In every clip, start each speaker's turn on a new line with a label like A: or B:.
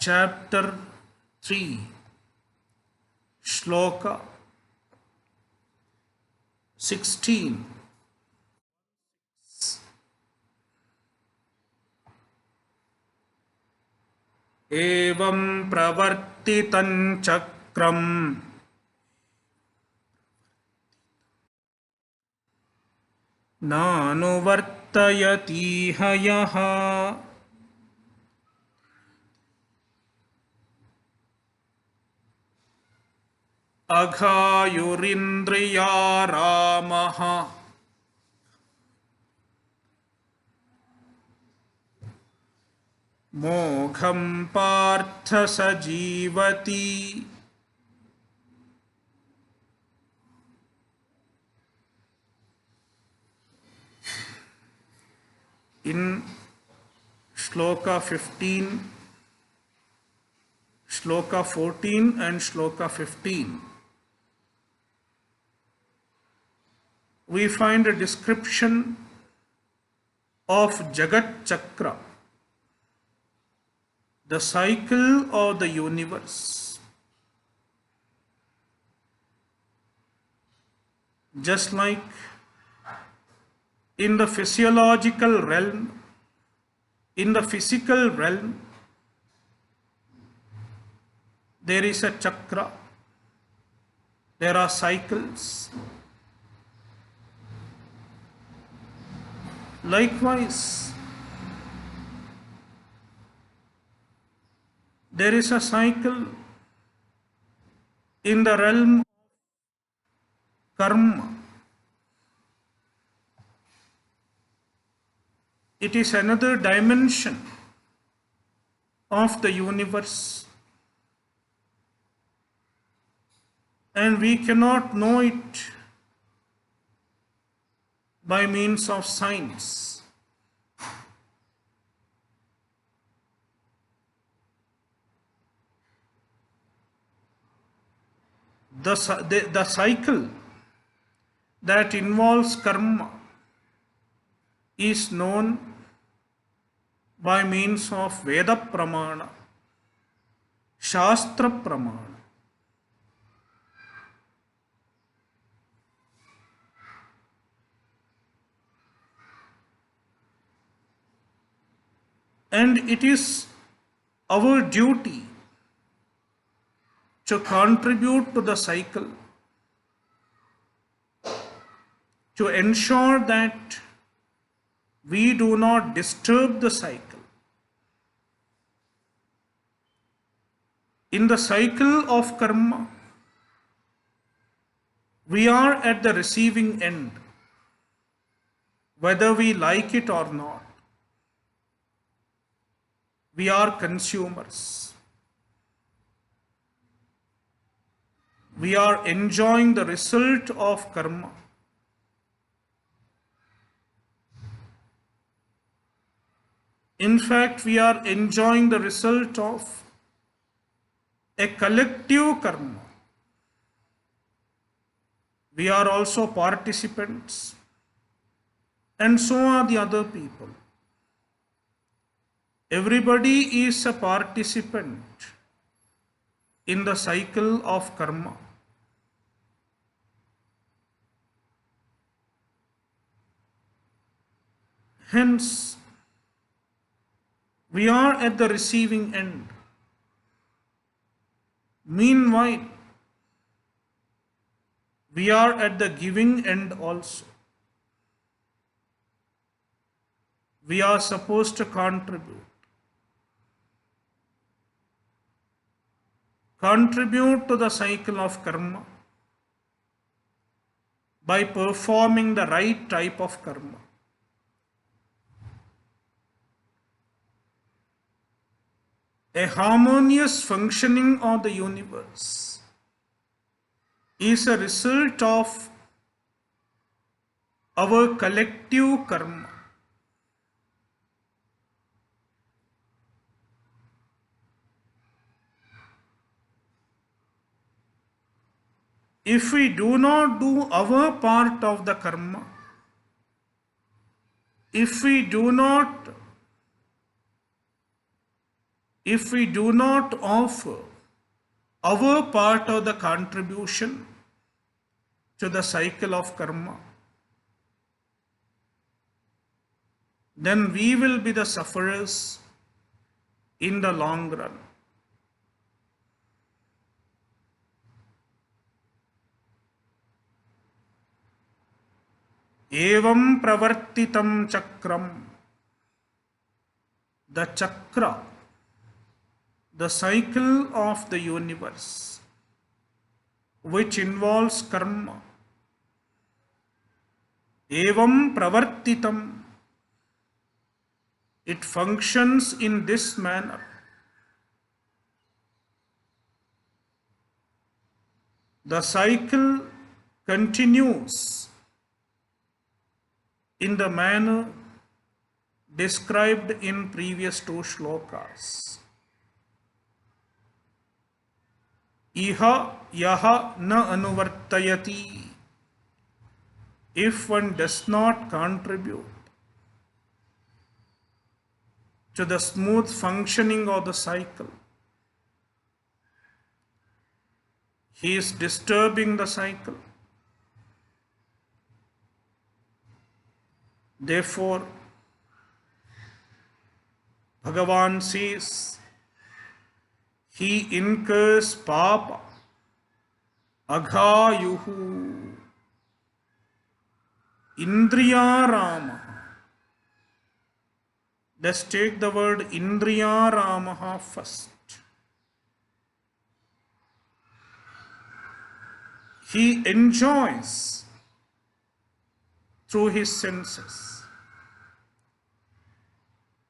A: chapter 3, shloka 16. Evam pravartitan chakram nanuvartayati hayaha aghayurindriya ramaha mogham partha sajivati. In shloka 15, shloka 14 and shloka 15, we find a description of Jagat Chakra, the cycle of the universe. Just like in the physiological realm, in the physical realm, there is a chakra, there are cycles. Likewise, there is a cycle in the realm of karma. It is another dimension of the universe, and we cannot know it by means of science. The cycle that involves karma is known by means of Veda Pramana, Shastra Pramana. And it is our duty to contribute to the cycle, to ensure that we do not disturb the cycle. In the cycle of karma, we are at the receiving end, whether we like it or not. We are consumers. We are enjoying the result of karma. In fact, we are enjoying the result of a collective karma. We are also participants, and so are the other people. Everybody is a participant in the cycle of karma. Hence, we are at the receiving end. Meanwhile, we are at the giving end also. We are supposed to contribute. Contribute to the cycle of karma by performing the right type of karma. A harmonious functioning of the universe is a result of our collective karma. If we do not do our part of the karma, if we do not if we do not offer our part of the contribution to the cycle of karma, then we will be the sufferers in the long run. Evam pravartitam chakram. The chakra, the cycle of the universe, which involves karma. Evam pravartitam. It functions in this manner. The cycle continues in the manner described in previous two shlokas. Iha yaha na anuvartayati. If one does not contribute to the smooth functioning of the cycle, he is disturbing the cycle. Therefore, Bhagavan says, he incurs papa, aghayuhu, indriyarama. Let's take the word indriyarama first. He enjoys through his senses.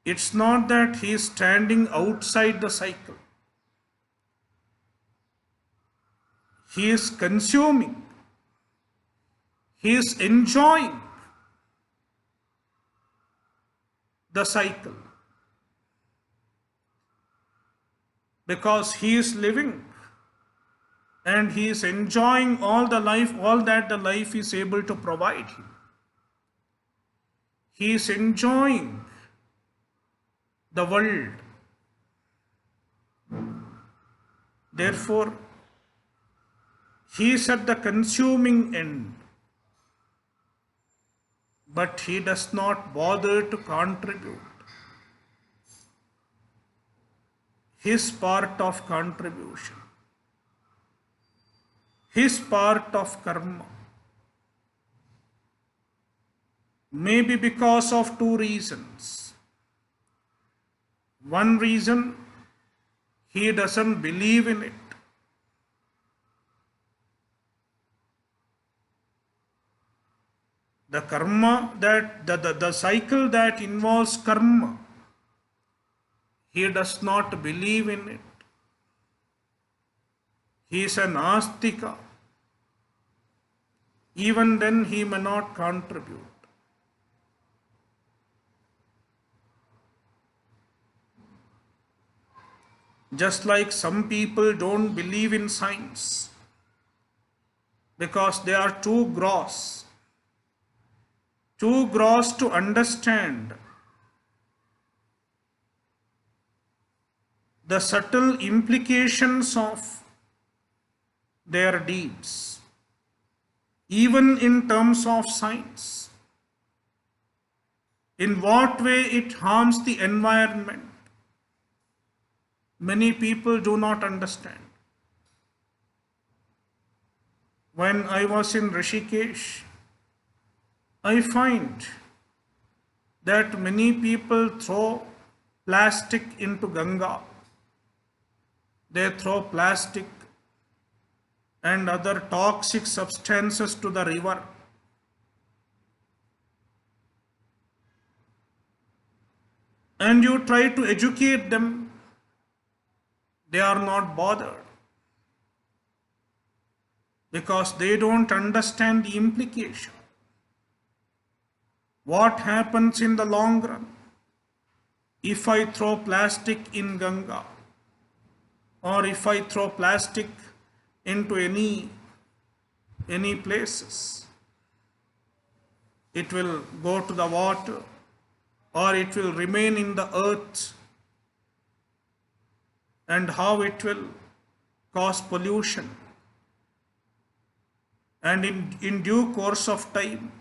A: It's not that he is standing outside the cycle. He is consuming. He is enjoying the cycle because he is living and he is enjoying all that the life is able to provide him. He is enjoying the world. Therefore, he is at the consuming end, but he does not bother to contribute his part of contribution, his part of karma. Maybe because of two reasons. One reason, he doesn't believe in it. The karma the cycle that involves karma, he does not believe in it. He is an astika. Even then he may not contribute. Just like some people don't believe in science because they are too gross to understand the subtle implications of their deeds, even in terms of science. In what way it harms the environment, many people do not understand. When I was in Rishikesh, I find that many people throw plastic into Ganga. They throw plastic and other toxic substances to the river. And you try to educate them, they are not bothered because they don't understand the implication. What happens in the long run if I throw plastic in Ganga, or if I throw plastic into any places? It will go to the water or it will remain in the earth. and how it will cause pollution, and in due course of time,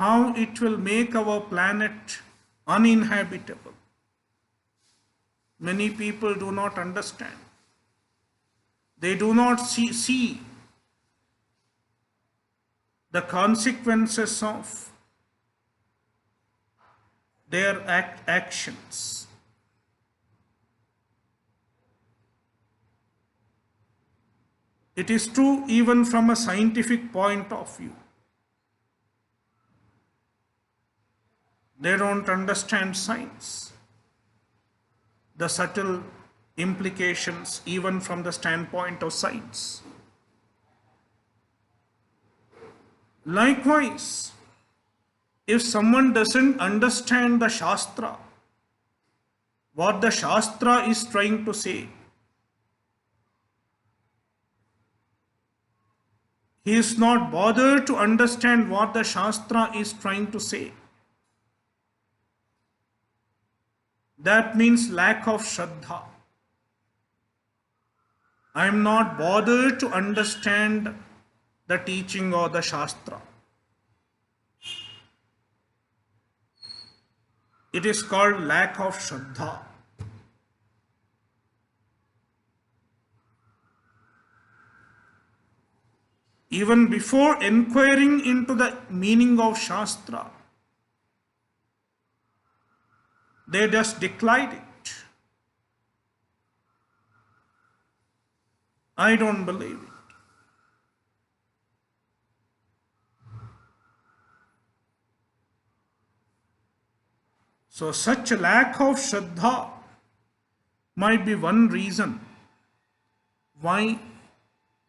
A: how it will make our planet uninhabitable. Many people do not understand. They do not see the consequences of their actions. It is true even from a scientific point of view. They don't understand science, the subtle implications, even from the standpoint of science. Likewise, if someone doesn't understand the Shastra, what the Shastra is trying to say, he is not bothered to understand what the Shastra is trying to say. That means lack of Shraddha. I am not bothered to understand the teaching or the Shastra. It is called lack of Shraddha. Even before inquiring into the meaning of Shastra, they just declined it. I don't believe it. So such a lack of Shraddha might be one reason why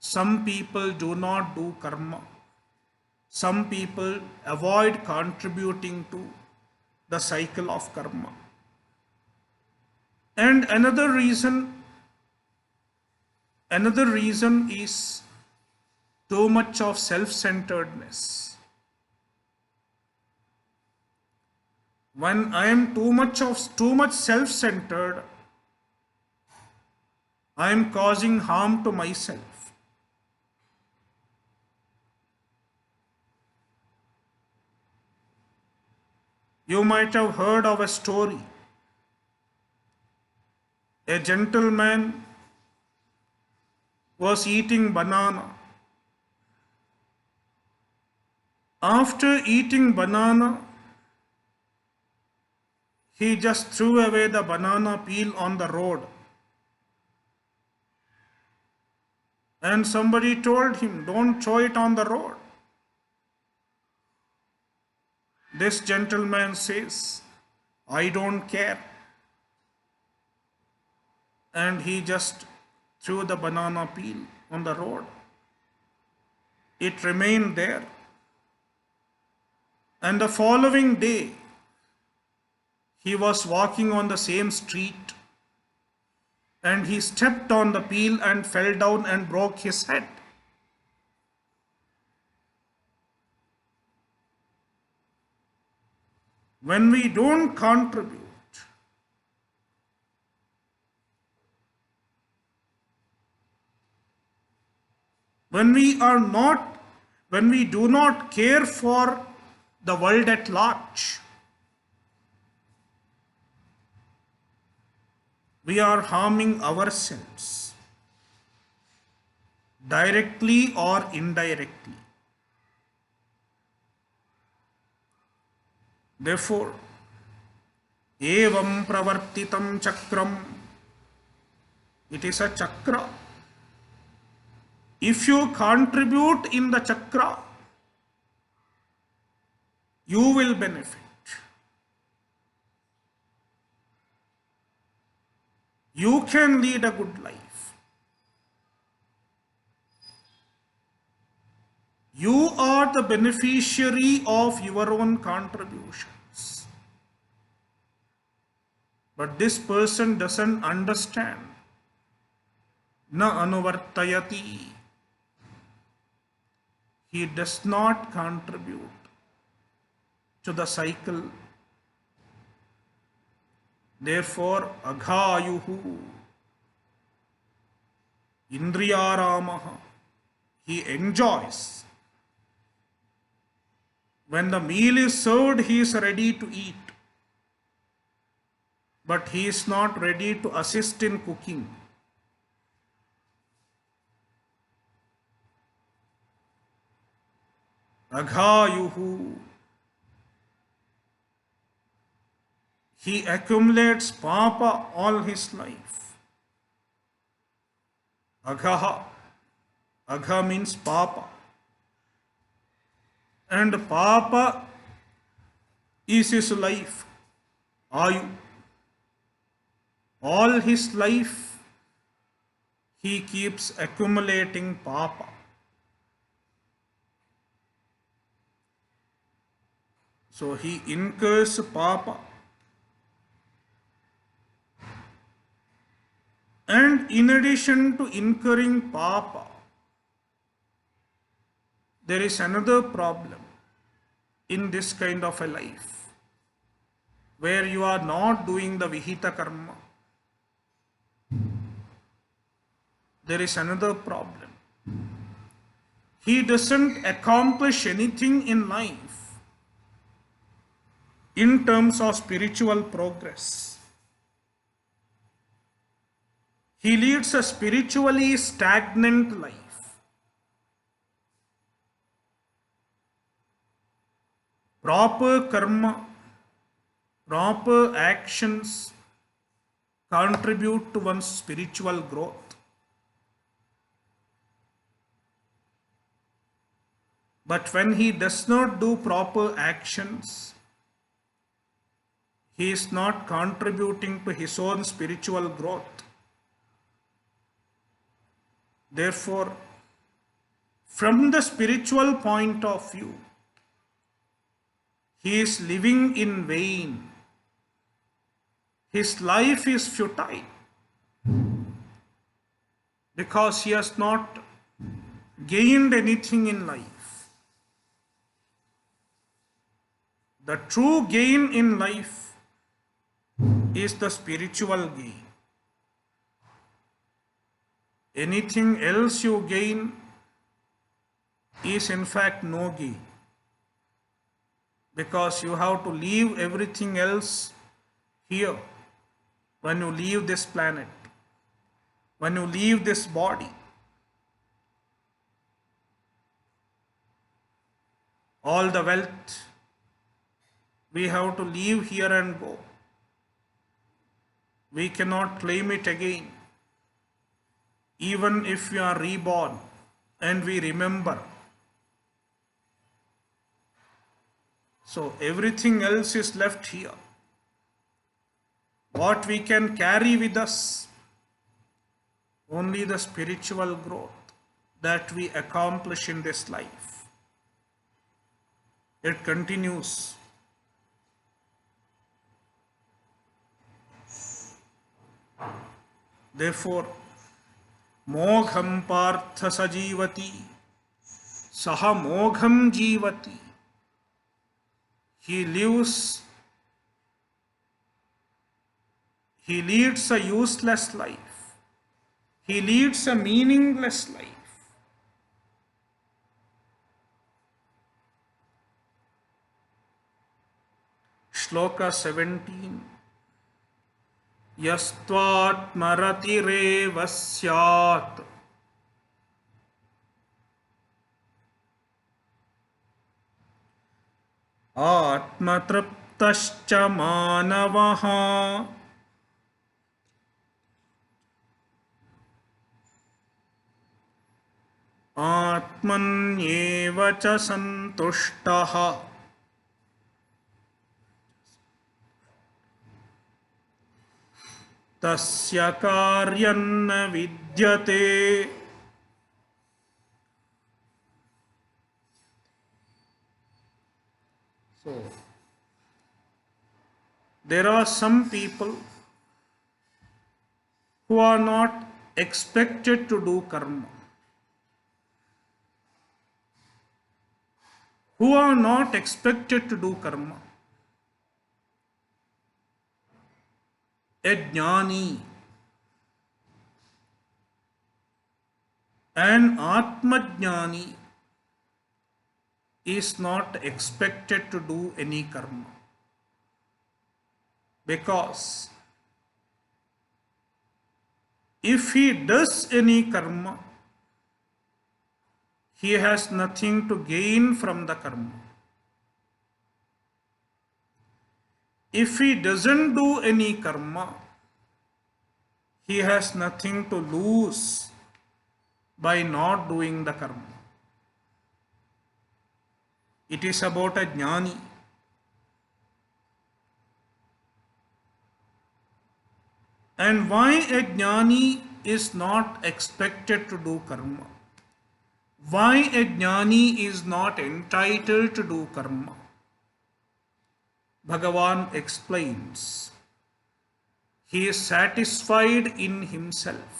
A: some people do not do karma. Some people avoid contributing to the cycle of karma. And another reason is too much of self-centeredness. When I am too much self-centered, I am causing harm to myself. You might have heard of a story. A gentleman was eating banana. After eating banana, he just threw away the banana peel on the road. And somebody told him, don't throw it on the road. This gentleman says, I don't care. And he just threw the banana peel on the road. It remained there. And the following day, he was walking on the same street and he stepped on the peel and fell down and broke his head. When we don't contribute, when we do not care for the world at large, we are harming ourselves, directly or indirectly. Therefore, evam pravartitam chakram, it is a chakra. If you contribute in the chakra, you will benefit. You can lead a good life. You are the beneficiary of your own contributions. But this person doesn't understand. Na anuvartayati. He does not contribute to the cycle. Therefore, aghayuhu, Indriyaramaha. He enjoys. When the meal is served, he is ready to eat. But he is not ready to assist in cooking. Aghayuhu. He accumulates papa all his life. Agha. Agha means papa. And papa is his life. Ayu. All his life he keeps accumulating papa. So he incurs papa. And in addition to incurring papa, there is another problem in this kind of a life, where you are not doing the vihita karma. There is another problem. He doesn't accomplish anything in life in terms of spiritual progress. He leads a spiritually stagnant life. Proper karma, proper actions contribute to one's spiritual growth. But when he does not do proper actions, he is not contributing to his own spiritual growth. Therefore, from the spiritual point of view, he is living in vain. His life is futile because he has not gained anything in life. The true gain in life is the spiritual gain. Anything else you gain is in fact no gain, because you have to leave everything else here when you leave this planet, when you leave this body. All the wealth we have to leave here and go. We cannot claim it again. Even if we are reborn and we remember. So everything else is left here. What we can carry with us? Only the spiritual growth that we accomplish in this life. It continues. Therefore, Mogham Partha sajivati, saha mogham jivati. He lives, he leads a useless life. He leads a meaningless life. Shloka 17. Yastvatmaratirev syat atmatraptascha manavaha atmanyeva cha santushtaha. Tasya karyanna vidyate. So, there are some people who are not expected to do karma, who are not expected to do karma. A jnani, An Atmajnani is not expected to do any karma, because if he does any karma, he has nothing to gain from the karma. If he doesn't do any karma, he has nothing to lose by not doing the karma. It is about a jnani. And why a jnani is not expected to do karma? Why a jnani is not entitled to do karma? Bhagavan explains. He is satisfied in himself.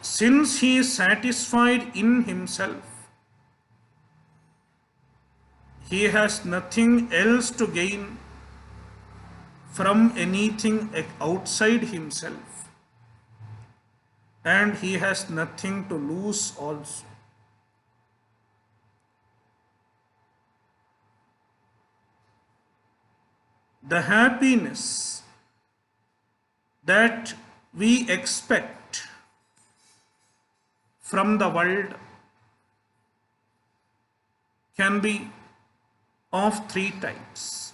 A: Since he is satisfied in himself, he has nothing else to gain from anything outside himself, and he has nothing to lose also. The happiness that we expect from the world can be of three types.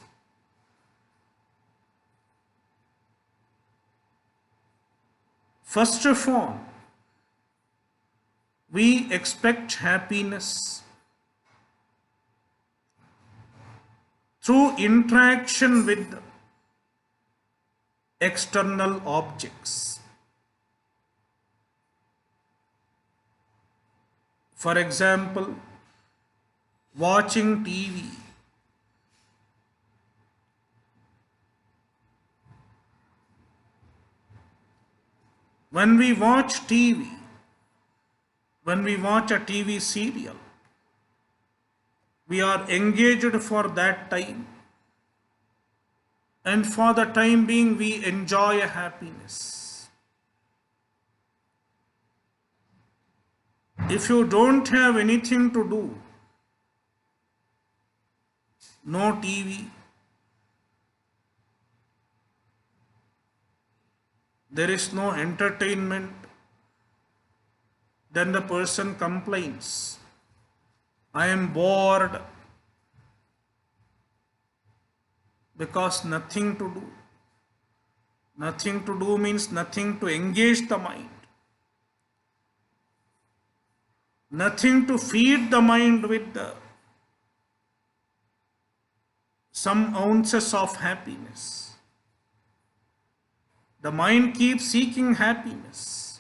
A: First of all, we expect happiness through interaction with external objects. For example, watching TV. When we watch TV, when we watch a TV serial, we are engaged for that time, and for the time being we enjoy a happiness. If you don't have anything to do, no TV, there is no entertainment, then the person complains, I am bored, because nothing to do. Nothing to do means nothing to engage the mind. Nothing to feed the mind with some ounces of happiness. The mind keeps seeking happiness.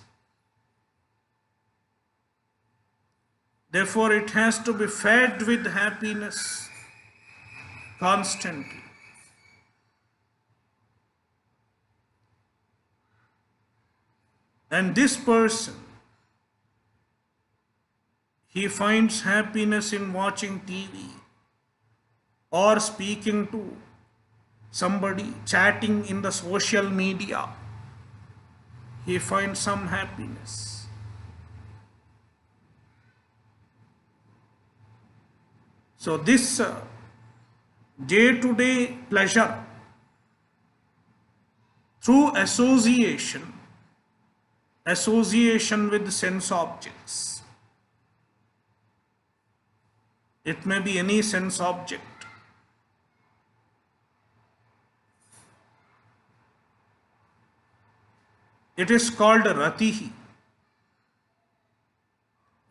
A: Therefore, it has to be fed with happiness constantly. And this person, he finds happiness in watching TV or speaking to somebody, chatting in the social media. He finds some happiness. So this day-to-day pleasure through association with sense objects. It may be any sense object. It is called ratihi.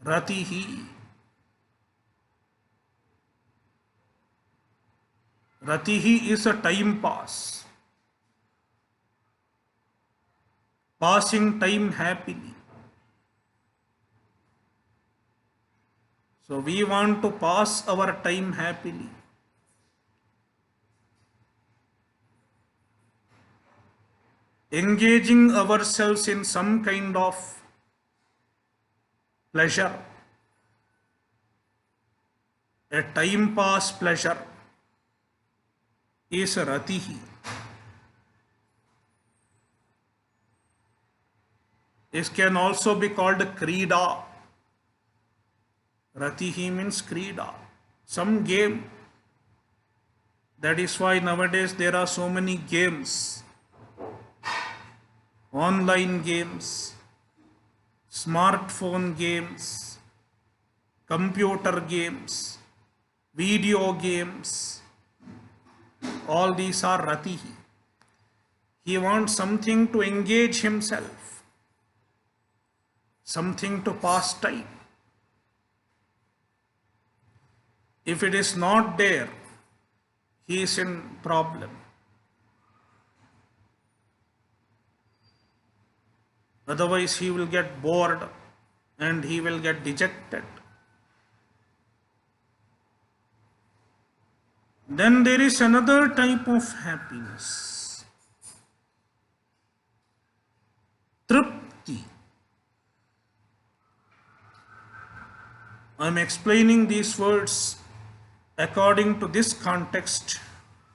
A: Ratihi. Ratihi is a time pass. Passing time happily. So we want to pass our time happily. Engaging ourselves in some kind of pleasure, a time pass pleasure, is ratihi. It can also be called Krida. Ratihi means Krida. Some game. That is why nowadays there are so many games. Online games, smartphone games, computer games, video games. All these are Ratihi. He wants something to engage himself, something to pass time. If it is not there, he is in problem. Otherwise, he will get bored and he will get dejected. Then there is another type of happiness. Tripti. I am explaining these words according to this context,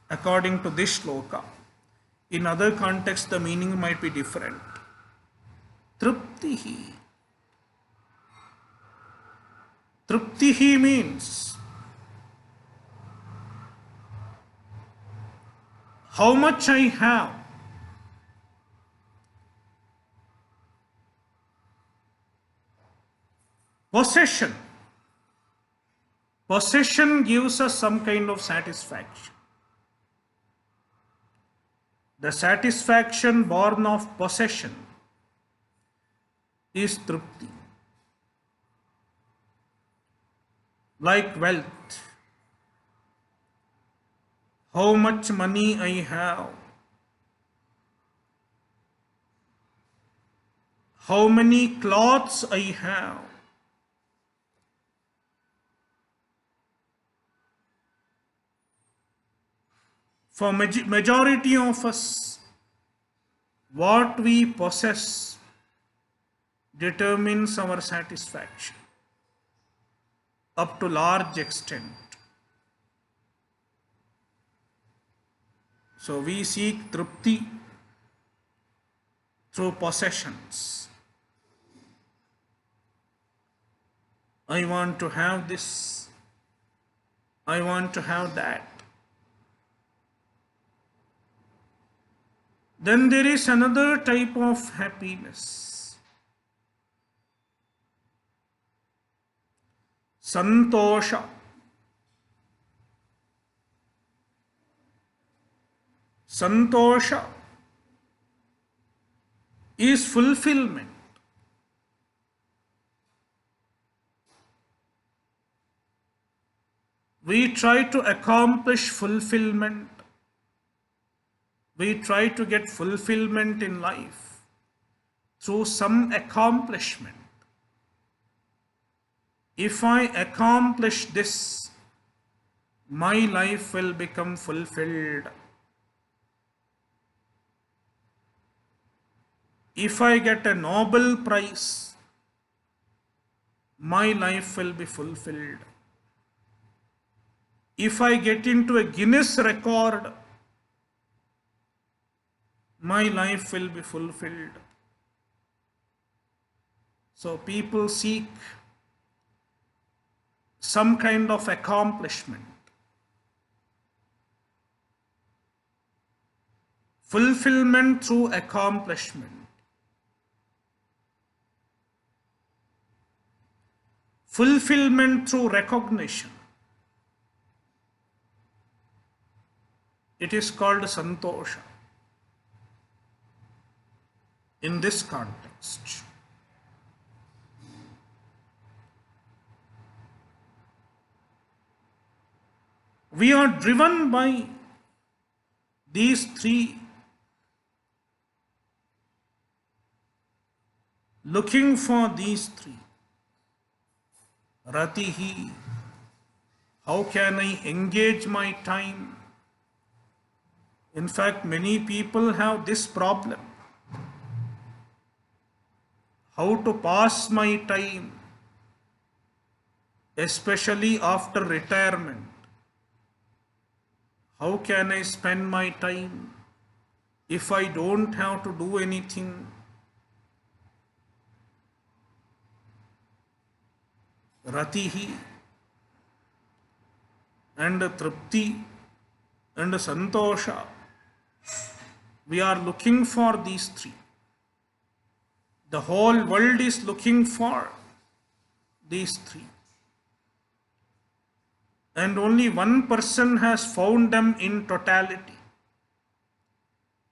A: according to this shloka. In other contexts, the meaning might be different. Triptihi. Triptihi means how much I have. Possession. Possession gives us some kind of satisfaction. The satisfaction born of possession is tripti. Like wealth. How much money I have. How many clothes I have. For majority of us, what we possess determines our satisfaction up to large extent. So we seek tripti through possessions. I want to have this. I want to have that. Then there is another type of happiness. Santosha. Santosha is fulfillment. We try to accomplish fulfillment. We try to get fulfillment in life through some accomplishment. If I accomplish this, my life will become fulfilled. If I get a Nobel Prize, my life will be fulfilled. If I get into a Guinness record, my life will be fulfilled. So people seek some kind of accomplishment. Fulfillment through accomplishment. Fulfillment through recognition. It is called santosha in this context. We are driven by these three, looking for these three. Ratihi, how can I engage my time? In fact, many people have this problem. How to pass my time, especially after retirement. How can I spend my time if I don't have to do anything? ratihi and tripti and santosha. We are looking for these three. The whole world is looking for these three. And only one person has found them in totality.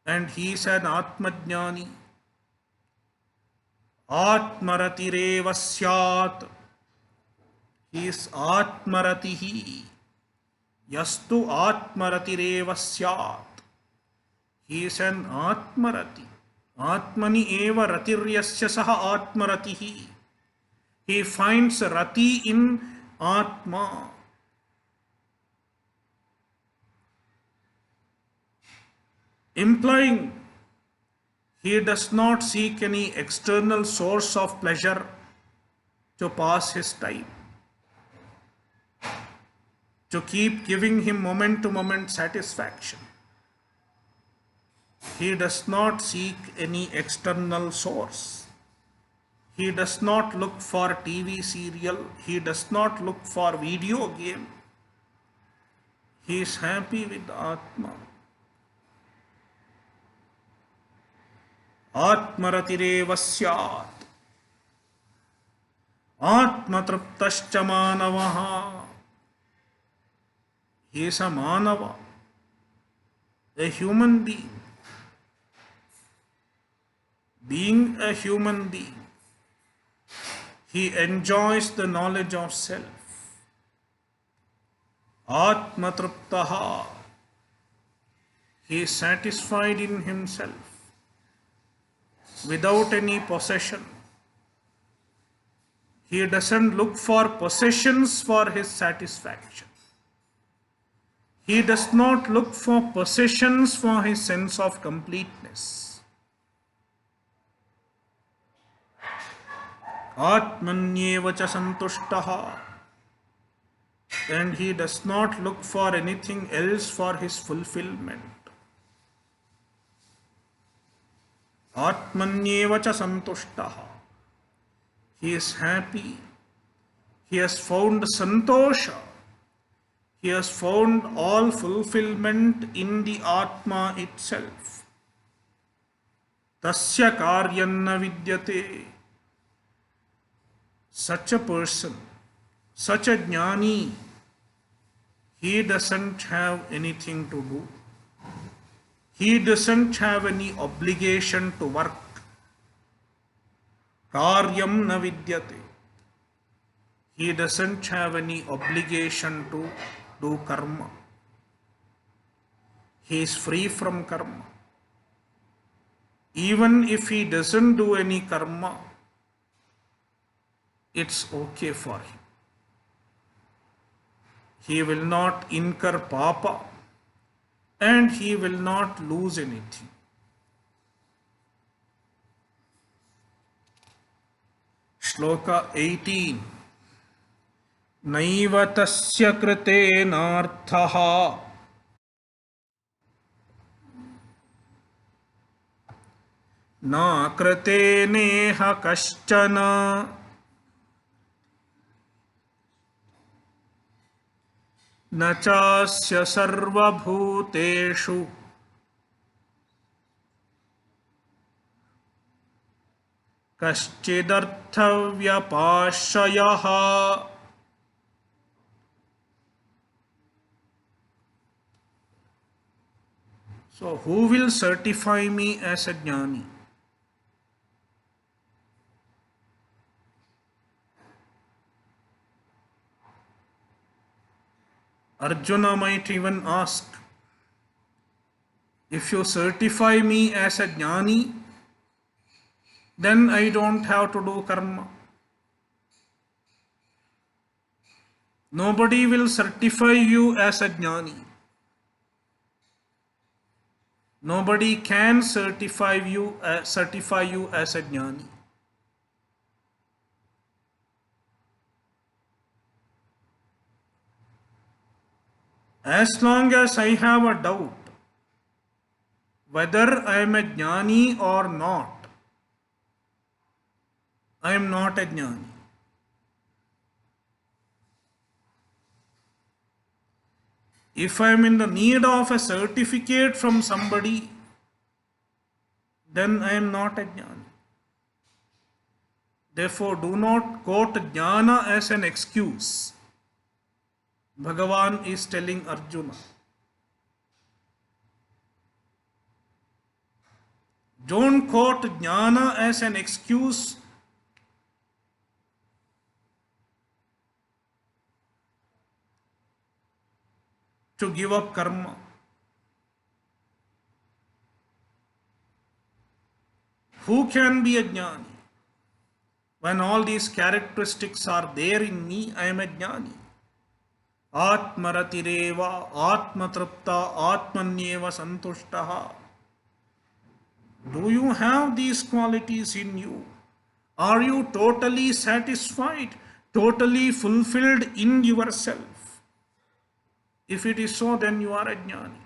A: And he is an Atmajnani. Atmaratireva syat. He is Atmaratihi. Yastu Atmaratireva syat. He is an Atmarati. Atmani eva ratiryasya saha Atmaratihi. He finds rati in Atma. Implying he does not seek any external source of pleasure to pass his time, to keep giving him moment to moment satisfaction. He does not seek any external source. He does not look for TV serial. He does not look for video game. He is happy with Atma. Atmaratireva syat. Atmatraptascha manavaha. He is a manava, a human being. Being a human being, he enjoys the knowledge of self. Atmatraptaha. He is satisfied in himself without any possession. He doesn't look for possessions for his satisfaction. He does not look for possessions for his sense of completeness. Atmanyevacha santushtaha. And he does not look for anything else for his fulfillment. Atmanyevacha santushtaha. He is happy. He has found santosha. He has found all fulfillment in the Atma itself. Tasya karyanna vidyate. Such a person, such a jnani, he doesn't have anything to do. He doesn't have any obligation to work. Karyam na vidyate. He doesn't have any obligation to do karma. He is free from karma. Even if he doesn't do any karma, it's okay for him. He will not incur papa and he will not lose anything. Shloka 18. Naiva tasya krite narthaha na krite neha kaschana न चास्य सर्वभूतेषु कश्चिदर्थव्यपाश्रयः. So who will certify me as a jnani? Arjuna might even ask, if you certify me as a jnani, then I don't have to do karma. Nobody will certify you as a jnani. Nobody can certify you as a jnani. As long as I have a doubt whether I am a jnani or not, I am not a jnani. If I am in the need of a certificate from somebody, then I am not a jnani. Therefore, do not quote jnana as an excuse. Bhagavan is telling Arjuna. Don't quote jnana as an excuse to give up karma. Who can be a jnani? When all these characteristics are there in me, I am a jnani. Atmaratireva, atmatrapta, atmanyeva santushtaha. Do you have these qualities in you? Are you totally satisfied, totally fulfilled in yourself? If it is so, then you are a jnani.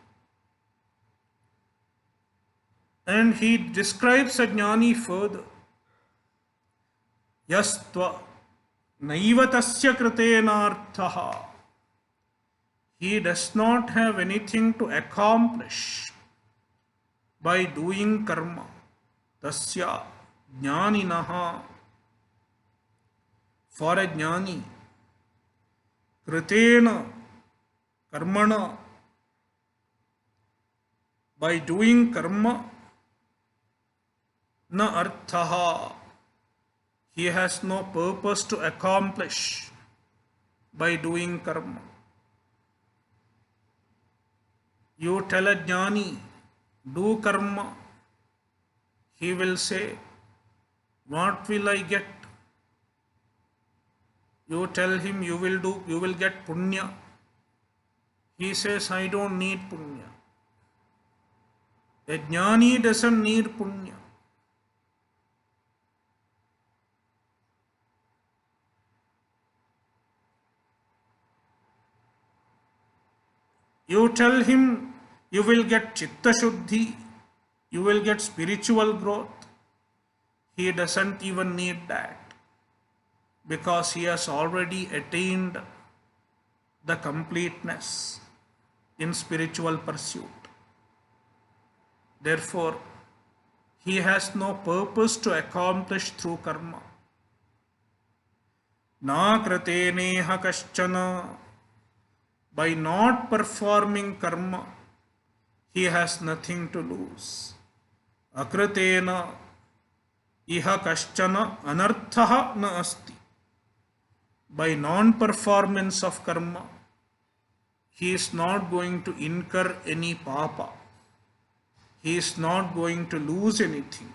A: And he describes a jnani further. Yastva naivatasya kritenarthaha. He does not have anything to accomplish by doing karma. Tasya jnaninaha. For a jnani, kritena karmana, by doing karma, na arthaha. He has no purpose to accomplish by doing karma. You tell a jnani, do karma. He will say, what will I get? You tell him you will get punya. He says, I don't need punya. A jnani doesn't need punya. You tell him you will get chitta shuddhi, you will get spiritual growth. He doesn't even need that because he has already attained the completeness in spiritual pursuit. Therefore, he has no purpose to accomplish through karma. Na krateneha kaschana. By not performing karma, he has nothing to lose. Akritena iha kaschana anarthaha na asti. By non-performance of karma, he is not going to incur any papa. He is not going to lose anything.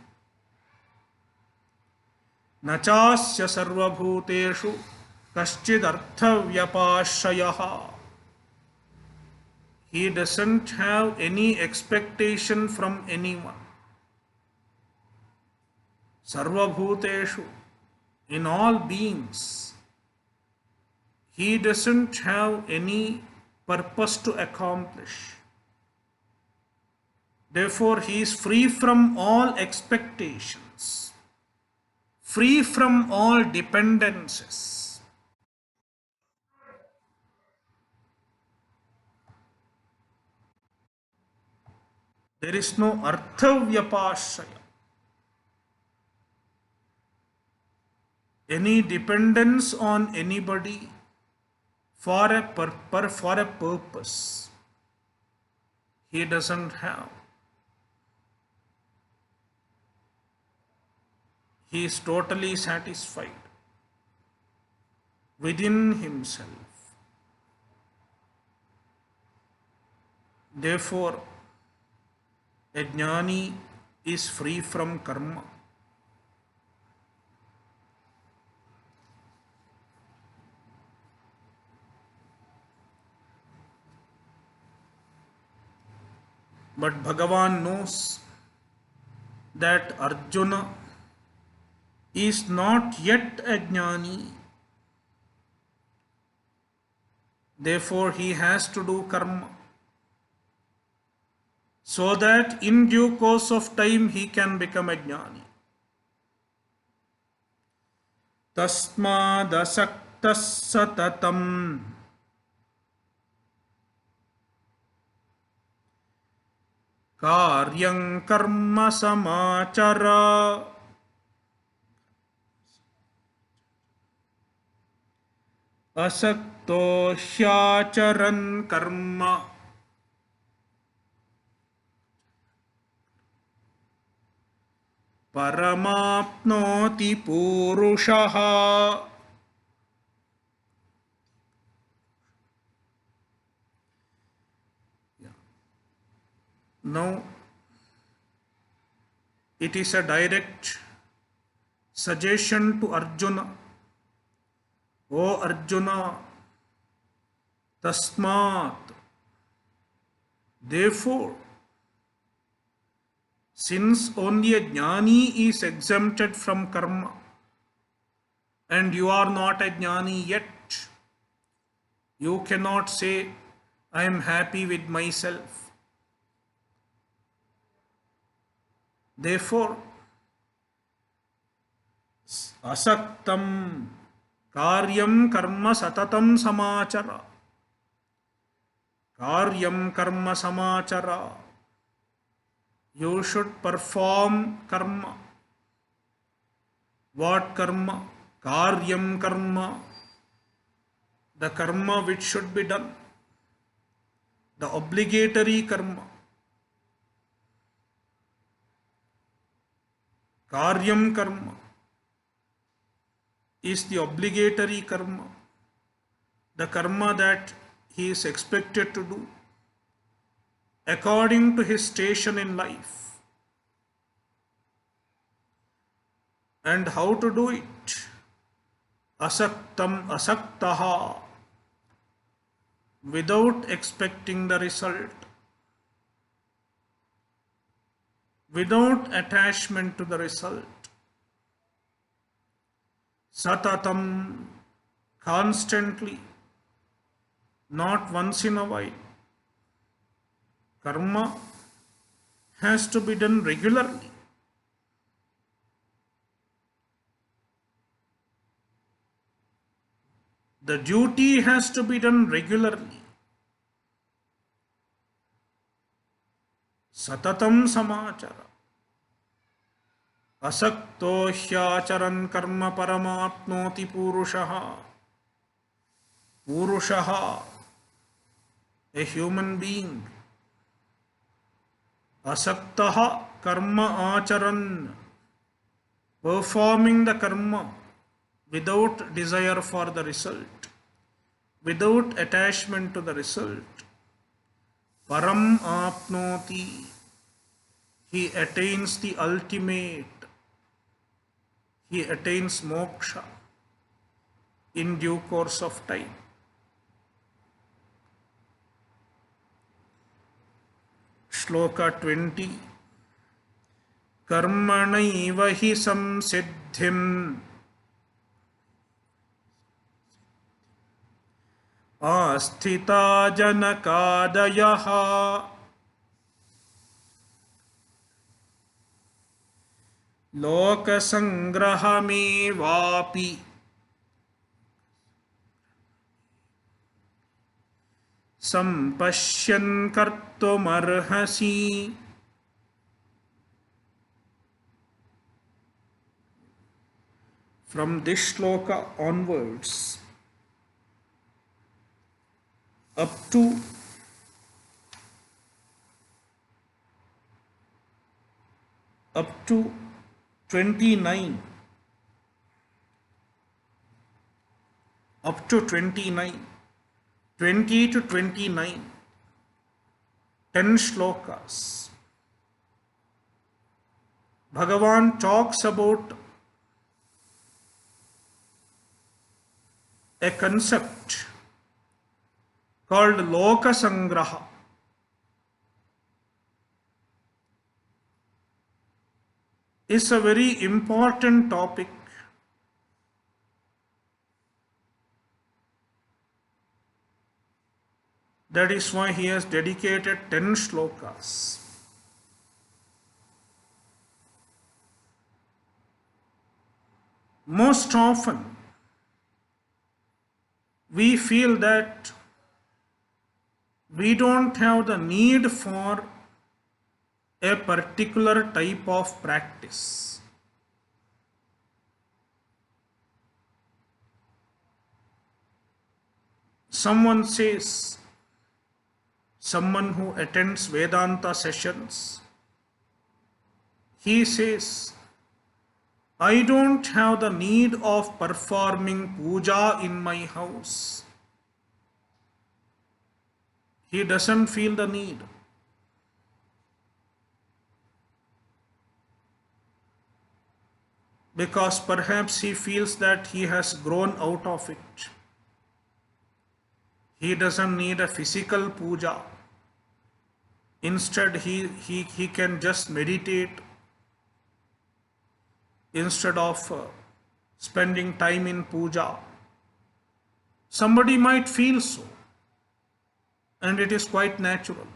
A: Nachasya sarvabhuteshu kaschid artha vyapashayaha. He doesn't have any expectation from anyone. Sarvabhuteshu, in all beings, he doesn't have any purpose to accomplish. Therefore, he is free from all expectations, free from all dependencies. There is no arthavyapashaya. Any dependence on anybody for a purpose he doesn't have. He is totally satisfied within himself. Therefore, a jnani is free from karma. But Bhagavan knows that Arjuna is not yet a jnani. Therefore, he has to do karma, so that in due course of time he can become a jnani. Tasmad asaktas satatam कार्यं कर्म समाचर असक्तो ह्याचरन् कर्म परमाप्नोति पूरुषः. Now, it is a direct suggestion to Arjuna. O Arjuna, tasmat, therefore, since only a jnani is exempted from karma, and you are not a jnani yet, you cannot say, I am happy with myself. Therefore, asaktam karyam karma satatam samachara. Karyam karma samachara. You should perform karma. What karma? Karyam karma. The karma which should be done. The obligatory karma. Karyam karma is the obligatory karma, the karma that he is expected to do according to his station in life. And how to do it? Asaktam asaktaha, without expecting the result, without attachment to the result. Satatam, constantly, not once in a while. Karma has to be done regularly. The duty has to be done regularly. Satatam samachara. Asakto hyacharan karma paramapnoti purushaha. Purushaha, a human being. Asaktaha karma acharan, performing the karma without desire for the result, without attachment to the result. Param apnoti, he attains the ultimate. He attains moksha in due course of time. Shloka 20. Karmanaiva hi samsiddhim asthita janakadayaha lokasangrahamevapi sampashyan kartumarhasi. From this shloka onwards, up to up to 29, up to 29, 20 to 29, 10 shlokas, Bhagavan talks about a concept called Loka Sangraha. It's a very important topic. That is why he has dedicated 10 shlokas. Most often, we feel that we don't have the need for a particular type of practice. Someone says, someone who attends Vedanta sessions, he says, I don't have the need of performing puja in my house. He doesn't feel the need. Because perhaps he feels that he has grown out of it. He doesn't need a physical puja. Instead, he can just meditate instead of spending time in puja. Somebody might feel so, and it is quite natural.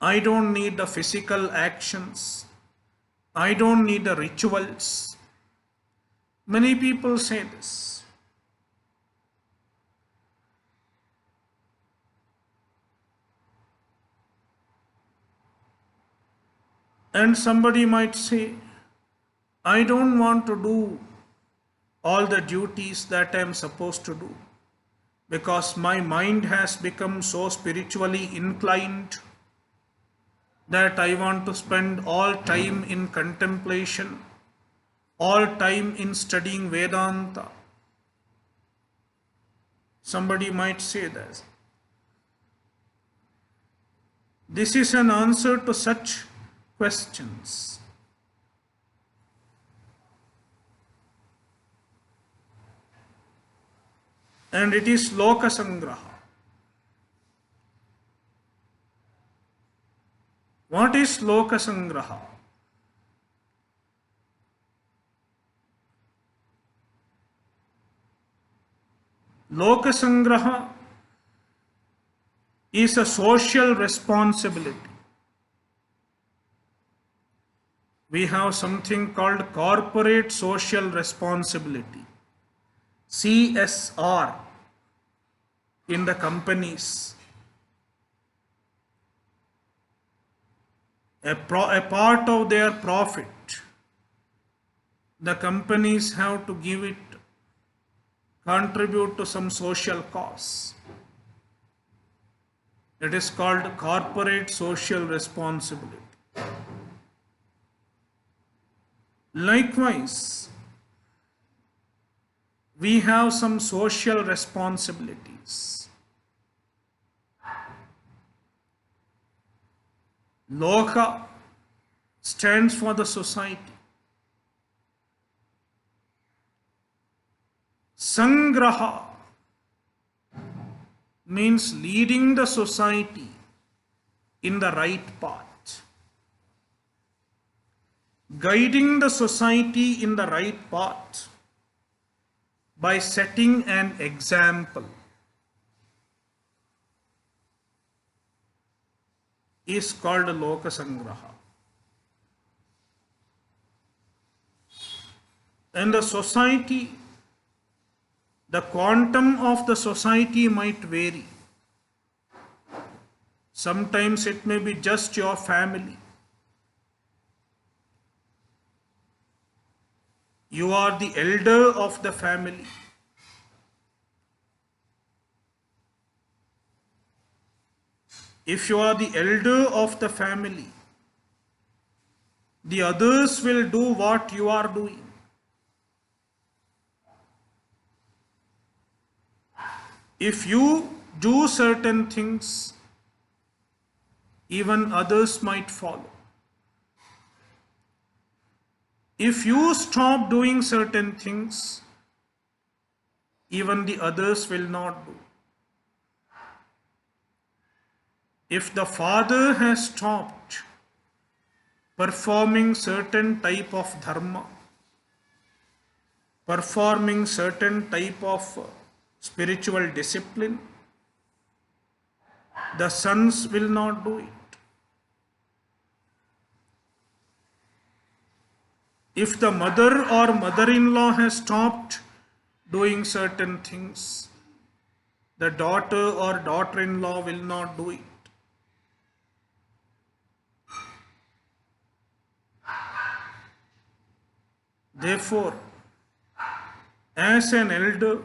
A: I don't need the physical actions. I don't need the rituals. Many people say this. And somebody might say, I don't want to do all the duties that I am supposed to do because my mind has become so spiritually inclined that I want to spend all time in contemplation, all time in studying Vedanta. Somebody might say that. This is an answer to such questions. And it is loka sangraha. What is loka sangraha? Loka sangraha is a social responsibility. We have something called corporate social responsibility, CSR, in the companies. A part of their profit, the companies have to give it, contribute to some social cause. It is called corporate social responsibility. Likewise, we have some social responsibilities. Loka stands for the society. Sangraha means leading the society in the right path. Guiding the society in the right path by setting an example is called loka sangraha. And the society, the quantum of the society might vary. Sometimes it may be just your family. You are the elder of the family. If you are the elder of the family, the others will do what you are doing. If you do certain things, even others might follow. If you stop doing certain things, even the others will not do. If the father has stopped performing certain type of dharma, performing certain type of spiritual discipline, the sons will not do it. If the mother or mother-in-law has stopped doing certain things, the daughter or daughter-in-law will not do it. Therefore, as an elder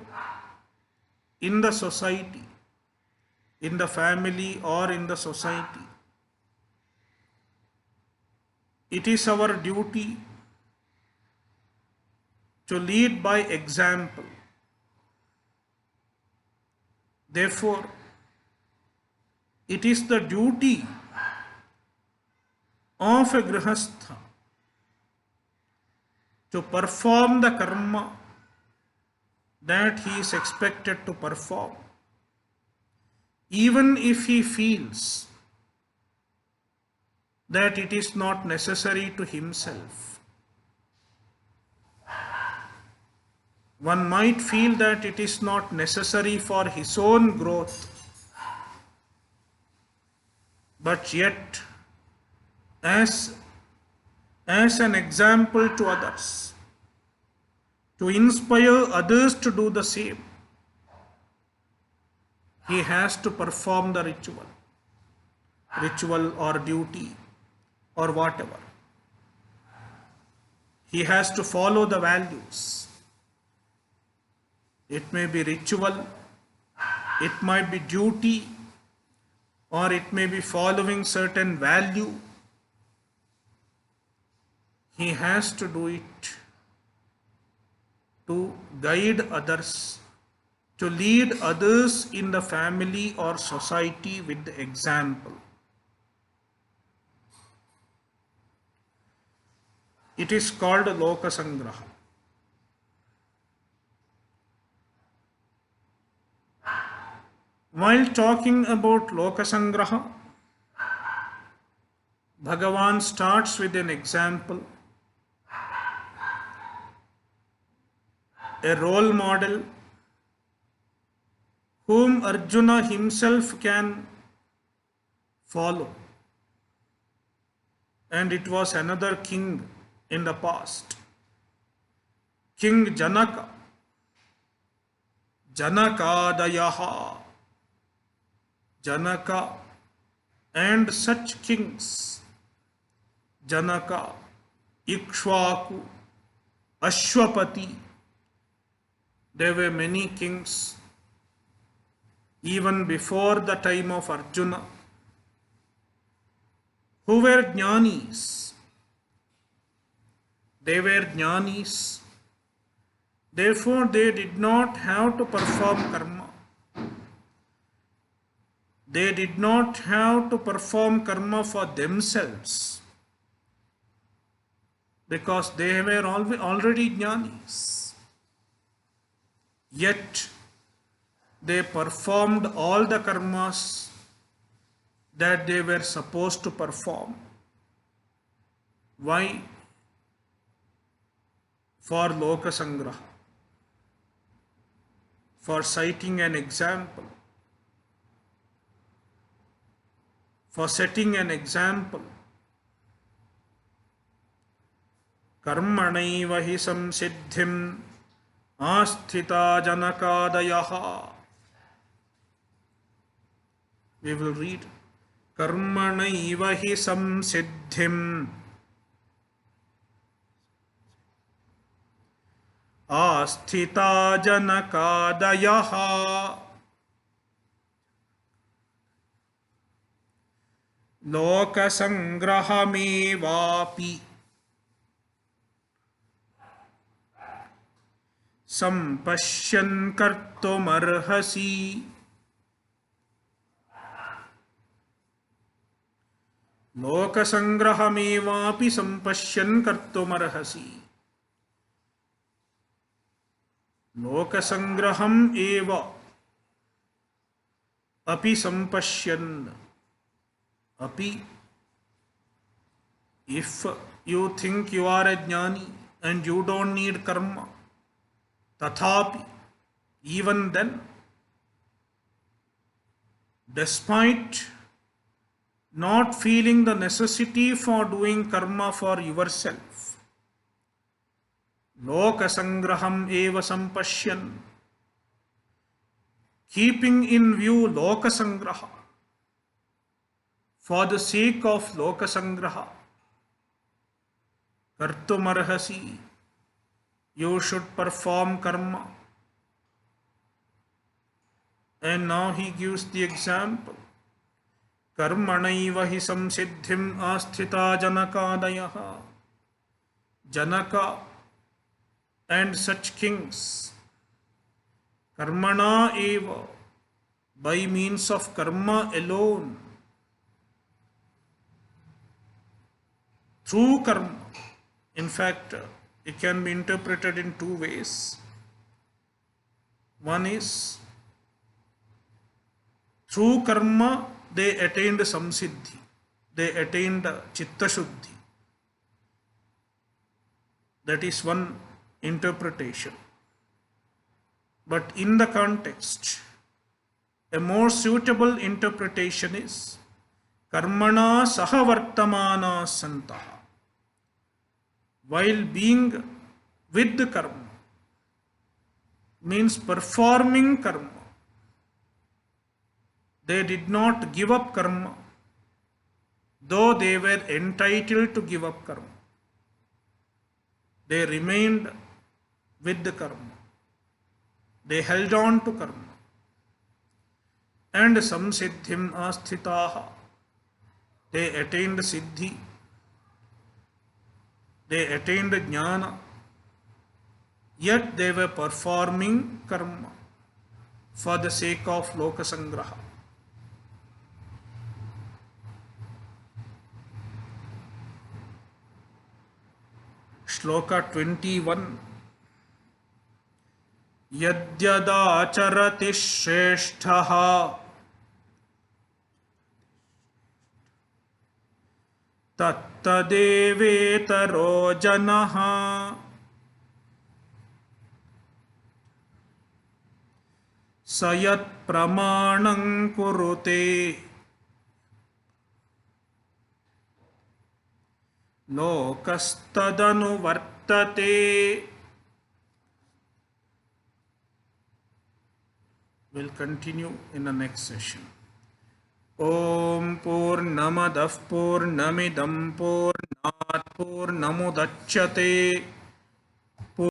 A: in the society, in the family or in the society, it is our duty to lead by example. Therefore, it is the duty of a grihastha to perform the karma that he is expected to perform, even if he feels that it is not necessary to himself. One might feel that it is not necessary for his own growth, but yet, as an example to others, to inspire others to do the same, he has to perform the ritual or duty or whatever. He has to follow the values. It may be ritual, it might be duty, or it may be following certain value. He has to do it to guide others, to lead others in the family or society with the example. It is called Loka Sangraha. While talking about Loka Sangraha, Bhagavan starts with an example, a role model whom Arjuna himself can follow. And it was another king in the past, King Janaka, Janakadayaha, Janaka and such kings, Janaka, Ikshvaku, Ashwapati. There were many kings even before the time of Arjuna who were jnanis. They were jnanis. Therefore, they did not have to perform karma. They did not have to perform karma for themselves because they were already jnanis. Yet, they performed all the karmas that they were supposed to perform. Why? For Loka Sangraha, for citing an example, for setting an example. Karmanaiva hi samsiddhim asthita janakadayaha. We will read. Karmanaiva hi samsiddhim asthita janakadayaha Loka sangrahamevapi sampashyan kartumarhasi. Loka sangrahamevapi sampashyan kartumarhasi. Loka sangraham eva api sampashyan. Api, if you think you are a jnani and you don't need karma, tathapi, even then, despite not feeling the necessity for doing karma for yourself, Loka sangraham eva sampashyan, keeping in view Loka sangraha, for the sake of Loka Sangraha, Kartumarhasi, You should perform karma. And now he gives the example. Karmanaiva hi samsiddhim asthita janakadayaha. Janaka and such kings. Karmana eva, by means of karma alone. Through karma. In fact, it can be interpreted in two ways. One is, through karma they attained samsiddhi. They attained chitta shuddhi. That is one interpretation. But in the context, a more suitable interpretation is karmana sahavartamana santaha. While being with the karma, means performing karma, they did not give up karma, though they were entitled to give up karma. They remained with the karma. They held on to karma. And samsiddhim asthitaha. They attained siddhi. They attained jnana. Yet they were performing karma for the sake of lokasangraha. Shloka 21. Yadyadacharati shresthaha tattadevetaro janaha sayat pramanam kurute lokastadanu vartate. We'll continue in the next session. Om Purnamadav Purnamidam Purnat Purnamudachyate